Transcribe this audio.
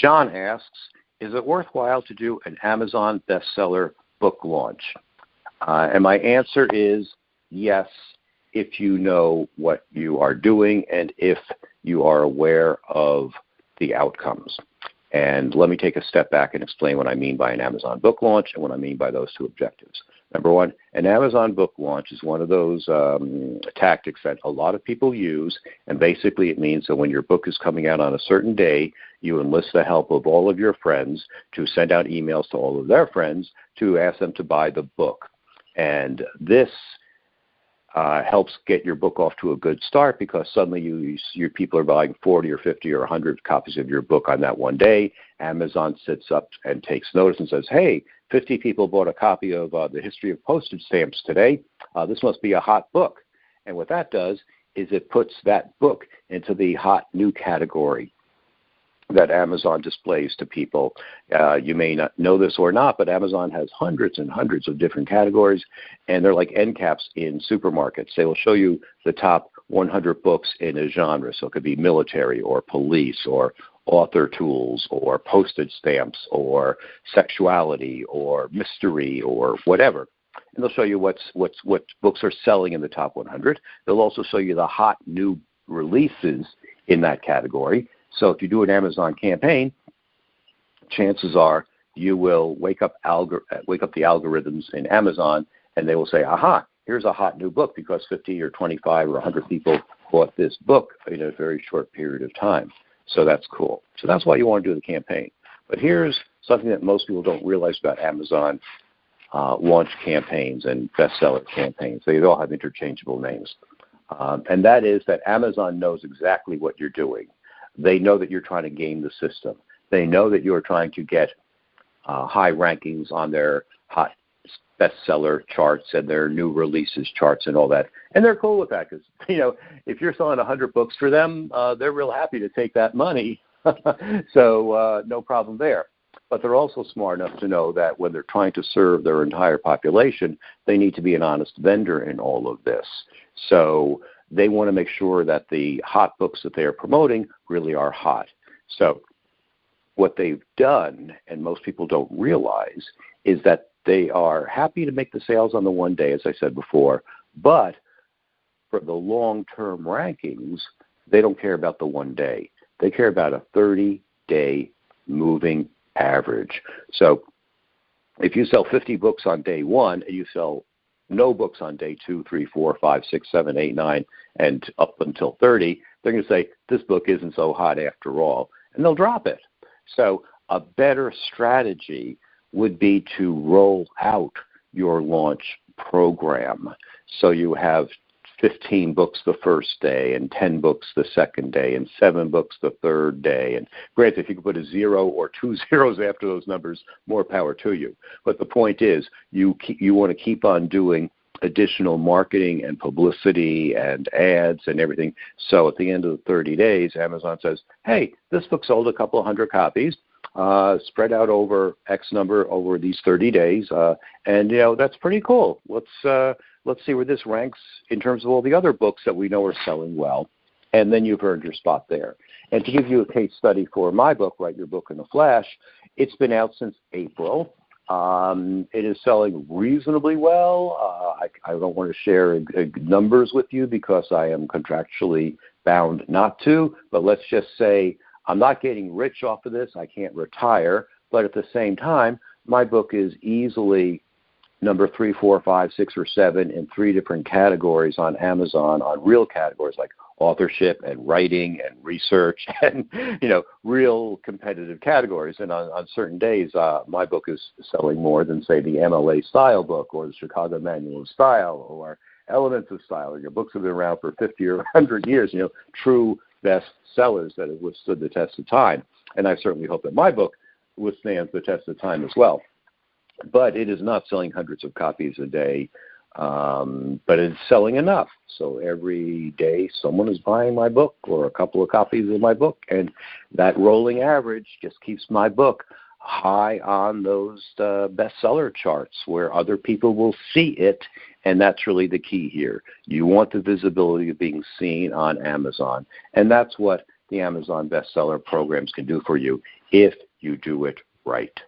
John asks, is it worthwhile to do an Amazon bestseller book launch? And my answer is yes, if you know what you are doing and if you are aware of the outcomes. And let me take a step back and explain what I mean by an Amazon book launch and what I mean by those two objectives. Number one, an Amazon book launch is one of those tactics that a lot of people use, and basically it means that when your book is coming out on a certain day, you enlist the help of all of your friends to send out emails to all of their friends to ask them to buy the book. And this helps get your book off to a good start because suddenly your people are buying 40 or 50 or 100 copies of your book on that one day. Amazon sits up and takes notice and says, hey, 50 people bought a copy of The History of Postage Stamps today. This must be a hot book. And what that does is it puts that book into the hot new category that Amazon displays to people. You may not know this or not, but Amazon has hundreds and hundreds of different categories, and they're like end caps in supermarkets. They will show you the top 100 books in a genre. So it could be military or police or author tools or postage stamps or sexuality or mystery or whatever. And they'll show you what books are selling in the top 100. They'll also show you the hot new releases in that category. So if you do an Amazon campaign, chances are you will wake up the algorithms in Amazon, and they will say, aha, here's a hot new book because 50 or 25 or 100 people bought this book in a very short period of time. So that's cool. So that's why you want to do the campaign. But here's something that most people don't realize about Amazon launch campaigns and bestseller campaigns. They all have interchangeable names. And that is that Amazon knows exactly what you're doing. They know that you're trying to game the system. They know that you're trying to get high rankings on their hot bestseller charts and their new releases charts and all that. And they're cool with that because, if you're selling 100 books for them, they're real happy to take that money. So no problem there. But they're also smart enough to know that when they're trying to serve their entire population, they need to be an honest vendor in all of this. So they want to make sure that the hot books that they are promoting really are hot. So what they've done, and most people don't realize, is that they are happy to make the sales on the one day, as I said before, but for the long-term rankings, they don't care about the one day. They care about a 30-day moving average. So if you sell 50 books on day one and you sell no books on day 2, 3, 4, 5, 6, 7, 8, 9, and up until 30, they're going to say, this book isn't so hot after all, and they'll drop it. So a better strategy would be to roll out your launch program. So you have 15 books the first day and 10 books the second day and 7 books the third day. And granted, if you could put a 0 or 2 zeros after those numbers, more power to you. But the point is, you want to keep on doing additional marketing and publicity and ads and everything. So at the end of the 30 days, Amazon says, hey, this book sold a couple of 100 copies, spread out over X number over these 30 days. And, that's pretty cool. Let's see where this ranks in terms of all the other books that we know are selling well. And then you've earned your spot there. And to give you a case study for my book, Write Your Book in a Flash, it's been out since April. It is selling reasonably well. I don't want to share numbers with you because I am contractually bound not to. But let's just say I'm not getting rich off of this. I can't retire. But at the same time, my book is easily number 3, 4, 5, 6, or 7 in 3 different categories on Amazon, on real categories like authorship and writing and research and, real competitive categories. And on certain days, my book is selling more than, say, the MLA Style book or the Chicago Manual of Style or Elements of Style. Your books have been around for 50 or 100 years, true best sellers that have withstood the test of time. And I certainly hope that my book withstands the test of time as well. But it is not selling hundreds of copies a day, but it's selling enough. So every day someone is buying my book or a couple of copies of my book, and that rolling average just keeps my book high on those bestseller charts where other people will see it, and that's really the key here. You want the visibility of being seen on Amazon, and that's what the Amazon bestseller programs can do for you if you do it right.